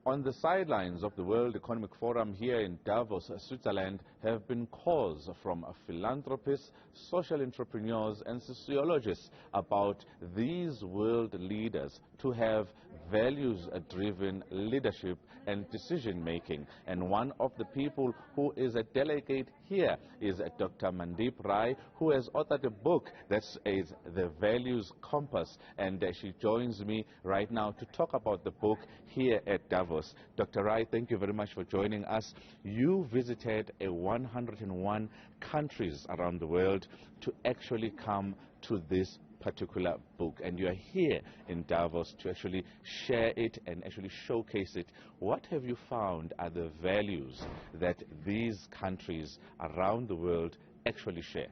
On the sidelines of the World Economic Forum here in Davos, Switzerland, have been calls from philanthropists, social entrepreneurs and sociologists about these world leaders to have values-driven leadership and decision-making. And one of the people who is a delegate here is Dr Mandeep Rai, who has authored a book that is The Values Compass, and she joins me right now to talk about the book here at Davos. Dr. Rai, thank you very much for joining us. You visited 101 countries around the world to actually come to this particular book, and you are here in Davos to actually share it and actually showcase it. What have you found are the values that these countries around the world actually share?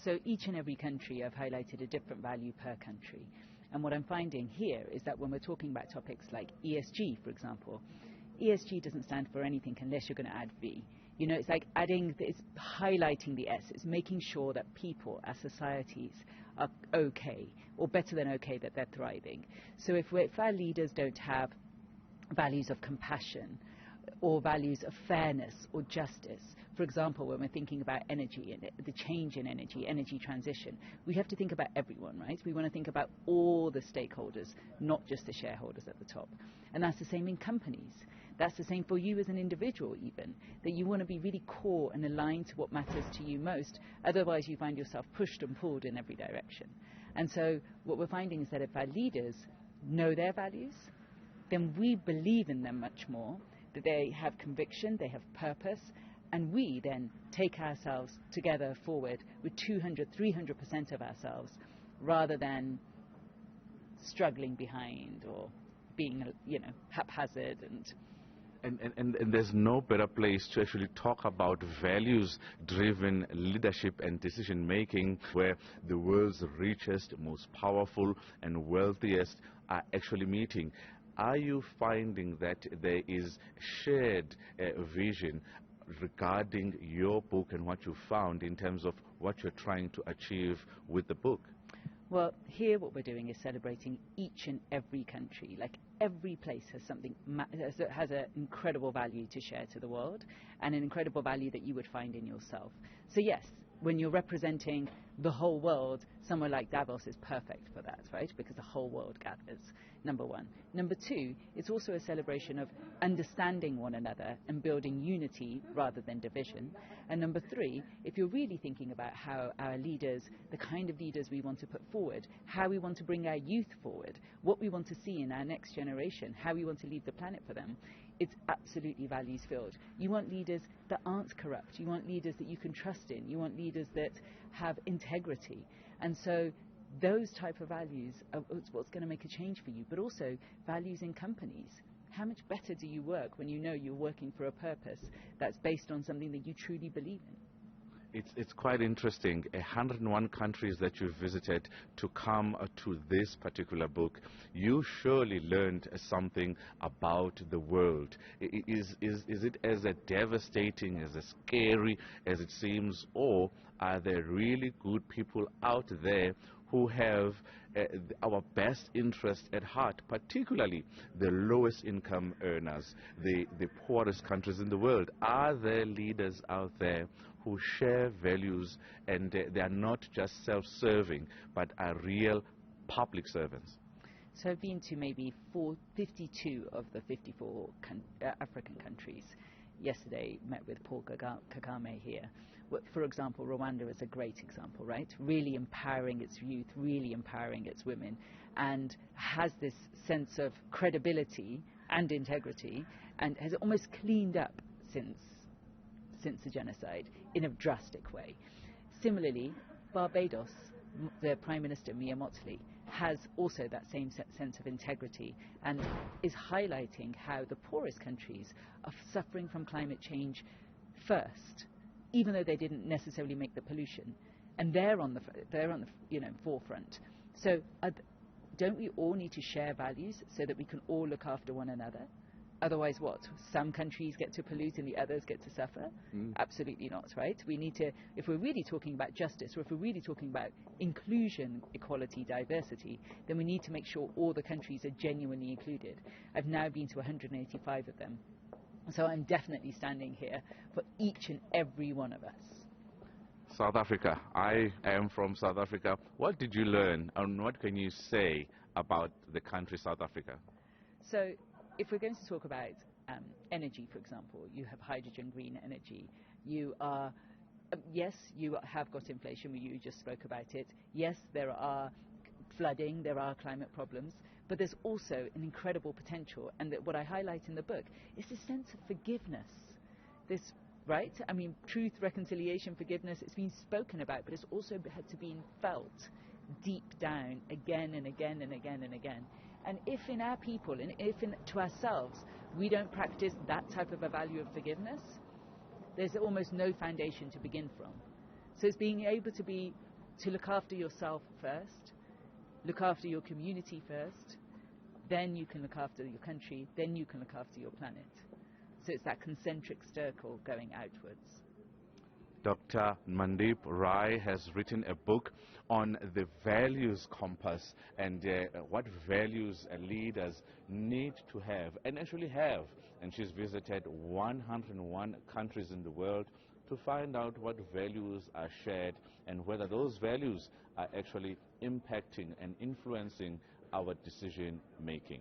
So each and every country, I've highlighted a different value per country. And what I'm finding here is that when we're talking about topics like ESG, for example, ESG doesn't stand for anything unless you're going to add V. You know, it's like it's highlighting the S. It's making sure that people, as societies, are okay, or better than okay, that they're thriving. So if our leaders don't have values of compassion, or values of fairness or justice. For example, when we're thinking about energy and the change in energy transition, we have to think about everyone, right? We want to think about all the stakeholders, not just the shareholders at the top. And that's the same in companies. That's the same for you as an individual even, that you want to be really core and aligned to what matters to you most. Otherwise, you find yourself pushed and pulled in every direction. And so what we're finding is that if our leaders know their values, then we believe in them much more, that they have conviction, they have purpose, and we then take ourselves together forward with 200, 300% of ourselves, rather than struggling behind or being, haphazard And there's no better place to actually talk about values-driven leadership and decision-making, where the world's richest, most powerful and wealthiest are actually meeting. Are you finding that there is shared vision regarding your book and what you found in terms of what you're trying to achieve with the book? Well, here what we're doing is celebrating each and every country. Like, every place has something, has an incredible value to share to the world, and an incredible value that you would find in yourself. So yes, when you're representing the whole world, somewhere like Davos is perfect for that, right? Because the whole world gathers, number one. Number two, it's also a celebration of understanding one another and building unity rather than division. And number three, if you're really thinking about how our leaders, the kind of leaders we want to put forward, how we want to bring our youth forward, what we want to see in our next generation, how we want to leave the planet for them, it's absolutely values filled. You want leaders that aren't corrupt. You want leaders that you can trust in. You want leaders that have integrity. And so those type of values are what's going to make a change for you, but also values in companies. How much better do you work when you know you're working for a purpose that's based on something that you truly believe in? It's quite interesting, 101 countries that you visited to come to this particular book. You surely learned something about the world. Is it as devastating, as scary as it seems, or are there really good people out there who have our best interest at heart, particularly the lowest income earners, the poorest countries in the world? Are there leaders out there who share values and they are not just self-serving, but are real public servants? So I've been to maybe 52 of the 54 African countries. Yesterday met with Paul Kagame here. For example, Rwanda is a great example, right? Really empowering its youth, really empowering its women, and has this sense of credibility and integrity, and has almost cleaned up since the genocide in a drastic way. Similarly, Barbados, the Prime Minister Mia Mottley has also that same sense of integrity, and is highlighting how the poorest countries are suffering from climate change first, even though they didn't necessarily make the pollution, and they're on the forefront. So don't we all need to share values so that we can all look after one another? Otherwise what? Some countries get to pollute and the others get to suffer? Absolutely not, right? We need to, if we're really talking about justice, or if we're really talking about inclusion, equality, diversity, then we need to make sure all the countries are genuinely included. I've now been to 185 of them. So I'm definitely standing here for each and every one of us. South Africa. I am from South Africa. What did you learn and what can you say about the country South Africa? So if we're going to talk about energy, for example, you have hydrogen, green energy. You are, yes, you have got inflation, you just spoke about it. Yes, there are flooding, there are climate problems, but there's also an incredible potential. And that what I highlight in the book is this sense of forgiveness. This, right? I mean, truth, reconciliation, forgiveness, it's been spoken about, but it's also had to be felt deep down again and again and again and again. And if in our people, and if to ourselves, we don't practice that type of a value of forgiveness, there's almost no foundation to begin from. So it's being able to look after yourself first, look after your community first, then you can look after your country, then you can look after your planet. So it's that concentric circle going outwards. Dr. Mandeep Rai has written a book on the values compass and what values leaders need to have and actually have. And she's visited 101 countries in the world to find out what values are shared and whether those values are actually impacting and influencing our decision making.